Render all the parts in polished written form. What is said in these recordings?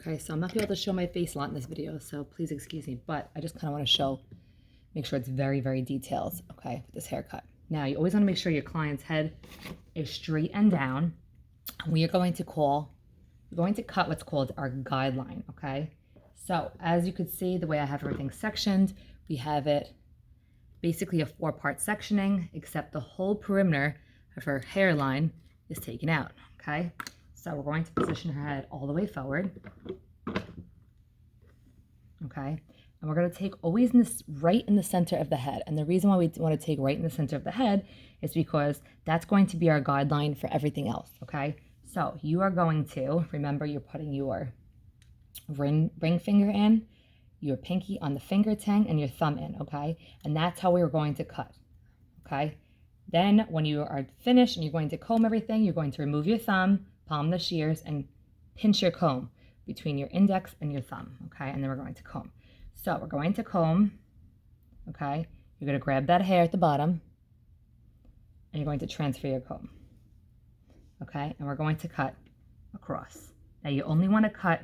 Okay, so I'm not gonna be able to show my face a lot in this video, so please excuse me, but I just kind of want to make sure it's very, very detailed, okay, with this haircut. Now, you always want to make sure your client's head is straight and down. We're going to cut what's called our guideline, okay? So as you can see, the way I have everything sectioned, we have it basically a 4-part sectioning, except the whole perimeter of her hairline is taken out, okay? So we're going to position her head all the way forward, okay? And we're going to take always right in the center of the head. And the reason why we want to take right in the center of the head is because that's going to be our guideline for everything else, okay? So you are going to, remember you're putting your ring finger in, your pinky on the finger tang, and your thumb in, okay? And that's how we are going to cut, okay? Then when you are finished and you're going to comb everything, you're going to remove your thumb, palm the shears, and pinch your comb between your index and your thumb, okay? And then we're going to comb. So we're going to comb, okay? You're going to grab that hair at the bottom, and you're going to transfer your comb, okay? And we're going to cut across. Now you only want to cut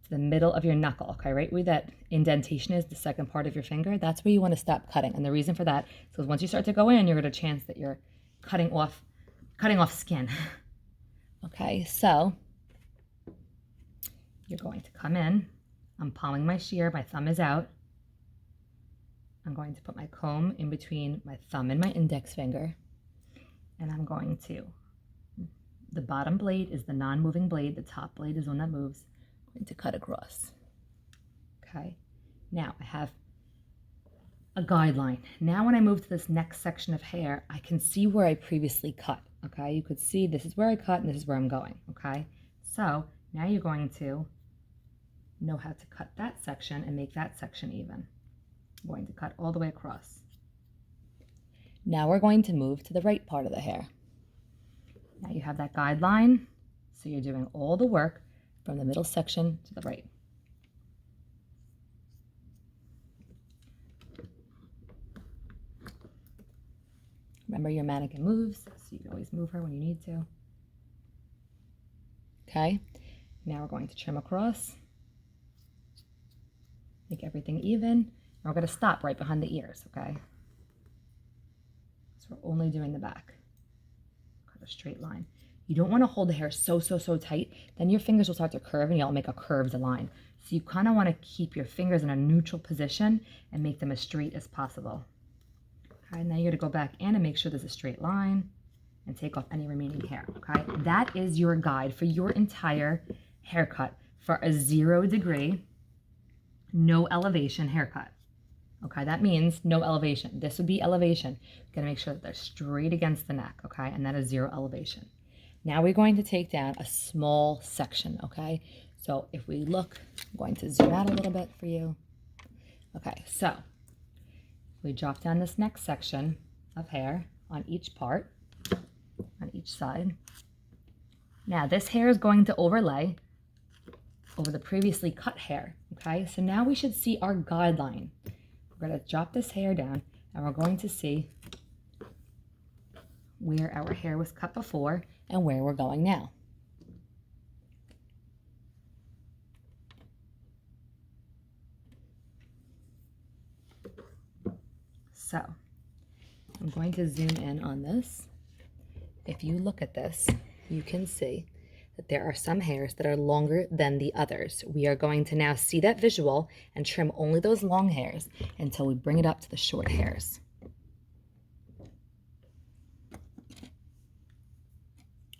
to the middle of your knuckle, okay? Right where that indentation is, the second part of your finger, that's where you want to stop cutting. And the reason for that is because once you start to go in, you're going to chance that you're cutting off skin. Okay, so you're going to come in. I'm palming my shear, my thumb is out. I'm going to put my comb in between my thumb and my index finger. And I'm going to, the bottom blade is the non-moving blade, the top blade is one that moves. I'm going to cut across. Okay, now I have a guideline. Now when I move to this next section of hair, I can see where I previously cut, okay? You could see this is where I cut and this is where I'm going, okay? So now you're going to know how to cut that section and make that section even. I'm going to cut all the way across. Now we're going to move to the right part of the hair. Now you have that guideline, so you're doing all the work from the middle section to the right. Remember your mannequin moves, so you can always move her when you need to. Okay, now we're going to trim across. Make everything even. And we're going to stop right behind the ears, okay? So we're only doing the back. Cut a straight line. You don't want to hold the hair so tight, then your fingers will start to curve and you'll make a curved line. So you kind of want to keep your fingers in a neutral position and make them as straight as possible. Okay, now you're going to go back in and make sure there's a straight line and take off any remaining hair, okay? That is your guide for your entire haircut for a 0 degree, no elevation haircut. Okay, that means no elevation. This would be elevation. You're gonna make sure that they're straight against the neck, okay? And that is 0 elevation. Now we're going to take down a small section, okay? So if we look, I'm going to zoom out a little bit for you. Okay, so we drop down this next section of hair on each part, on each side. Now this hair is going to overlay over the previously cut hair, okay? So now we should see our guideline. We're going to drop this hair down and we're going to see where our hair was cut before and where we're going now. So I'm going to zoom in on this. If you look at this, you can see that there are some hairs that are longer than the others. We are going to now see that visual and trim only those long hairs until we bring it up to the short hairs.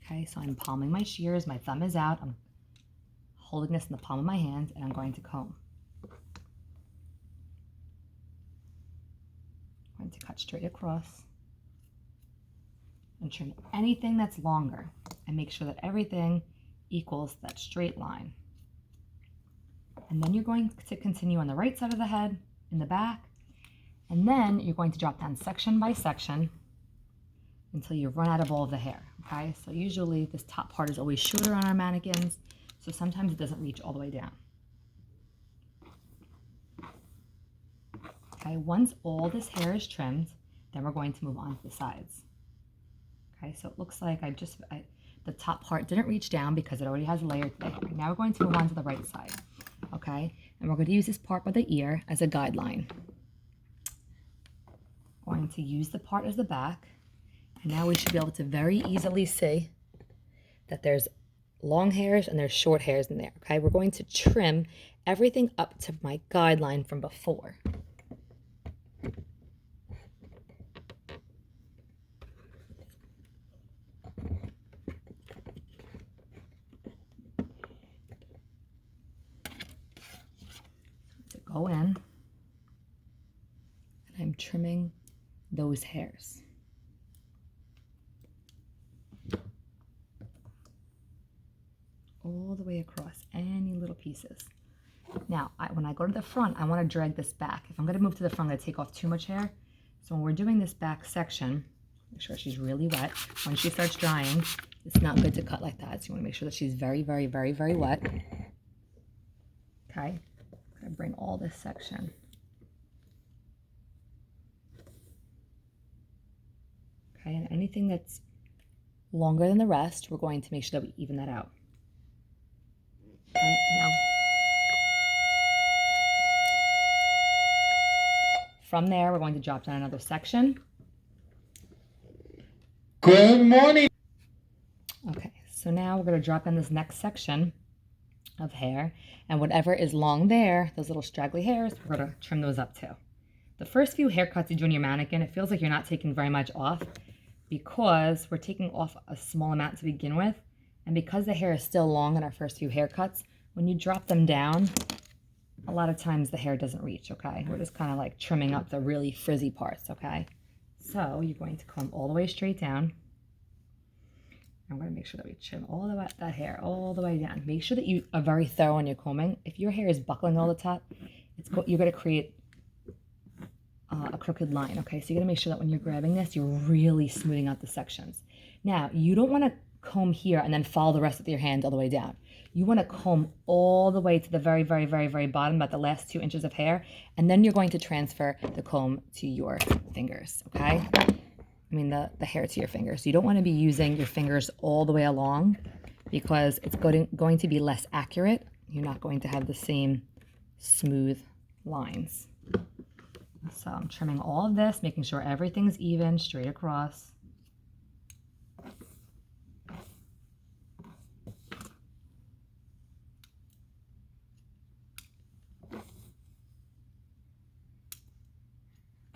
Okay, so I'm palming my shears, my thumb is out, I'm holding this in the palm of my hand, and I'm going to comb. I'm going to cut straight across and trim anything that's longer and make sure that everything equals that straight line. And then you're going to continue on the right side of the head, in the back, and then you're going to drop down section by section until you run out of all of the hair, okay? So usually this top part is always shorter on our mannequins, so sometimes it doesn't reach all the way down. Okay, once all this hair is trimmed, then we're going to move on to the sides. Okay, so it looks like the top part didn't reach down because it already has a layer there. Now we're going to move on to the right side, okay? And we're going to use this part by the ear as a guideline. Going to use the part as the back, and now we should be able to very easily see that there's long hairs and there's short hairs in there, okay? We're going to trim everything up to my guideline from before. So go in, and I'm trimming those hairs. All the way across, any little pieces. Now, when I go to the front, I want to drag this back. If I'm going to move to the front, I'm going to take off too much hair. So when we're doing this back section, make sure she's really wet. When she starts drying, it's not good to cut like that. So you want to make sure that she's very, very, very, very wet. Okay, I'm going to bring all this section. Okay, and anything that's longer than the rest, we're going to make sure that we even that out. Okay, now from there, we're going to drop down another section. Good morning. Okay, so now we're going to drop in this next section of hair, and whatever is long there, those little straggly hairs, we're going to trim those up too. The first few haircuts you do on your mannequin, it feels like you're not taking very much off because we're taking off a small amount to begin with, and because the hair is still long in our first few haircuts, when you drop them down, a lot of times the hair doesn't reach, okay? We're just kind of like trimming up the really frizzy parts, okay? So you're going to comb all the way straight down. I'm going to make sure that we trim all the way, that hair all the way down. Make sure that you are very thorough in your combing. If your hair is buckling all the time, you're going to create a crooked line, okay? So you're going to make sure that when you're grabbing this, you're really smoothing out the sections. Now, you don't want to comb here and then follow the rest with your hand all the way down. You want to comb all the way to the very, very, very, very bottom, about the last 2 inches of hair, and then you're going to transfer the comb to your fingers, okay? I mean, the hair to your fingers. You don't want to be using your fingers all the way along because it's going to be less accurate. You're not going to have the same smooth lines. So I'm trimming all of this, making sure everything's even, straight across.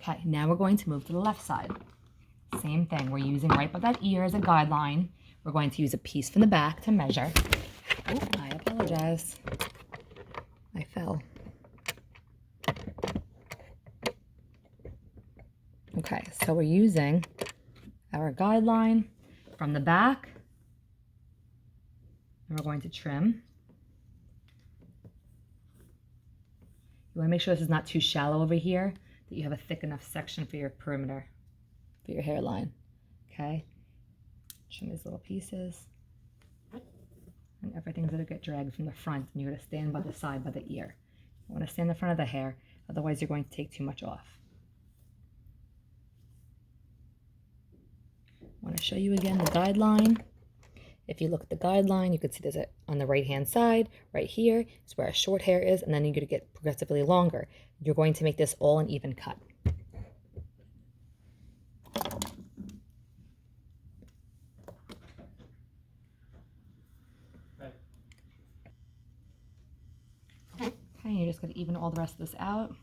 Okay, now we're going to move to the left side. Same thing, we're using right by that ear as a guideline. We're going to use a piece from the back to measure. Oh, I apologize. I fell. Okay, so we're using our guideline from the back, and we're going to trim. You want to make sure this is not too shallow over here, that you have a thick enough section for your perimeter, for your hairline, okay? Trim these little pieces, and everything's going to get dragged from the front, and you're going to stand by the side, by the ear. You want to stand in front of the hair, otherwise you're going to take too much off. I want to show you again the guideline. If you look at the guideline, you can see there's on the right-hand side, right here, is where our short hair is, and then you're going to get progressively longer. You're going to make this all an even cut. Okay, you're just going to even all the rest of this out.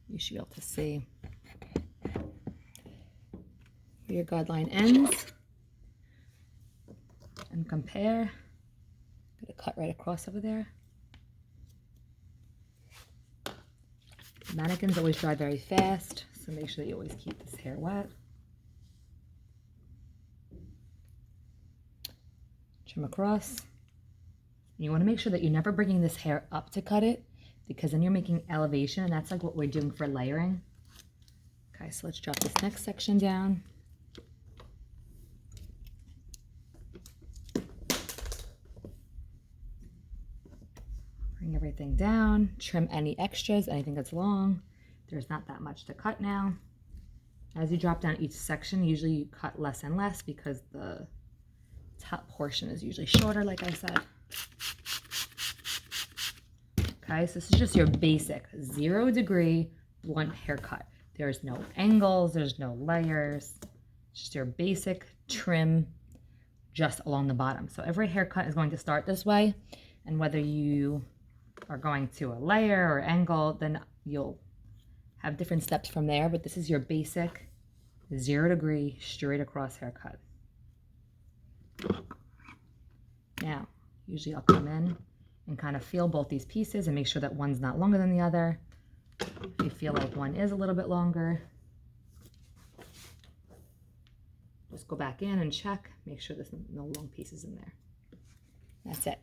You should be able to see where your guideline ends. And compare. I'm going to cut right across over there. Mannequins always dry very fast, so make sure that you always keep this hair wet. Trim across. And you want to make sure that you're never bringing this hair up to cut it, because then you're making elevation, and that's like what we're doing for layering. Okay, so let's drop this next section down. Bring everything down, trim any extras, anything that's long. There's not that much to cut now. As you drop down each section, usually you cut less and less because the top portion is usually shorter, like I said. Okay, so this is just your basic 0 degree blunt haircut. There's no angles, there's no layers. It's just your basic trim just along the bottom. So every haircut is going to start this way, and whether you are going to a layer or angle, then you'll have different steps from there, but this is your basic 0 degree straight across haircut. Now, usually I'll come in and kind of feel both these pieces and make sure that one's not longer than the other. If you feel like one is a little bit longer, just go back in and check, make sure there's no long pieces in there. That's it.